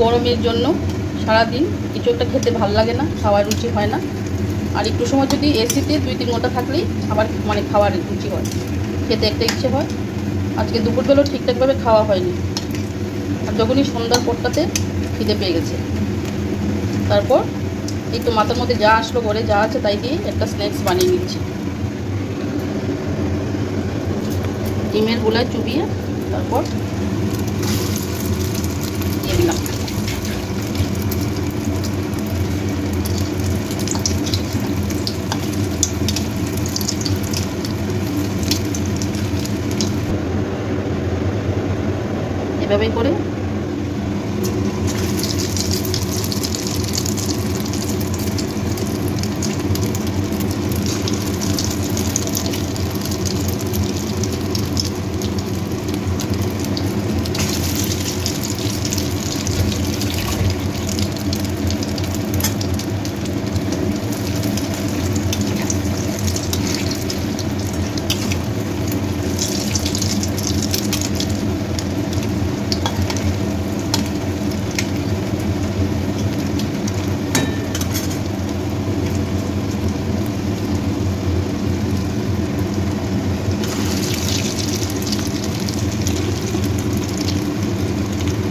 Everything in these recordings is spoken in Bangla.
গরমের জন্য সারাদিন কিছু একটা খেতে ভাল লাগে না, খাওয়ার রুচি হয় না। আর একটু সময় যদি এসিতে 2-3 ঘন্টা থাকলেই আবার মানে খাওয়ার রুচি হয়, খেতে একটা ইচ্ছে হয়। আজকে দুপুরবেলাও ঠিকঠাকভাবে খাওয়া হয়নি, আর যখনই সন্ধ্যার পরটাতে খিদে পেয়ে গেছে, তারপর এই তো মাথার মধ্যে যা আসলো, ঘরে যা আছে তাই দিয়ে একটা স্ন্যাক্স বানিয়ে নিচ্ছি। ডিমের গোলায় চুবিয়ে তারপর দিয়ে দিলাম। এভাবেই করে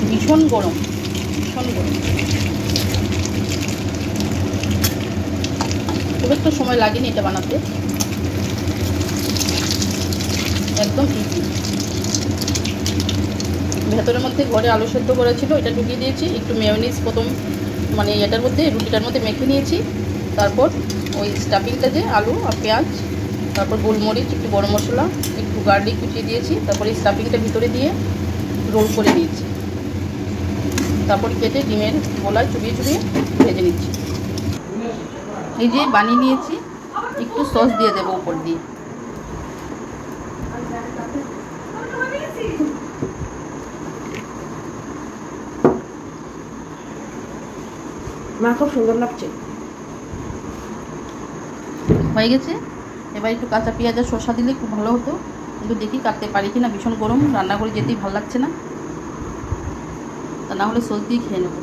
ভীষণ গরম, ভীষণ গরম। খুব একটা সময় লাগেনি এটা বানাতে, একদম ইজি। ভেতরের মধ্যে ঘরে আলু সেদ্ধ করা ছিল, এটা ঢুকিয়ে দিয়েছি। একটু মেয়োনিজ প্রথম মানে এটার মধ্যে, রুটিটার মধ্যে মেখে নিয়েছি। তারপর ওই স্টাফিংটা যে আলু আর পেঁয়াজ, তারপর গোলমরিচ, একটু গরম মশলা, একটু গার্লিক কুচিয়ে দিয়েছি। তারপর এই স্টাফিংটা ভিতরে দিয়ে রোল করে দিয়েছি। তারপর কেটে ডিমের গোলায় চুবিয়ে চুবিয়ে ভেজে নিচ্ছি। এই যে বানিয়ে নিয়েছি, একটু সস দিয়ে দেবো উপর দিয়ে। মা খুব সুন্দর লাগছে। হয়ে গেছে। এবার একটু কাঁচা পেঁয়াজ আর শসা দিলে খুব ভালো হতো, কিন্তু দেখি কাটতে পারি কি না। ভীষণ গরম, রান্না করে যেতেই ভালো লাগছে না, তা না হলে সস দিয়ে খেয়ে নেবো।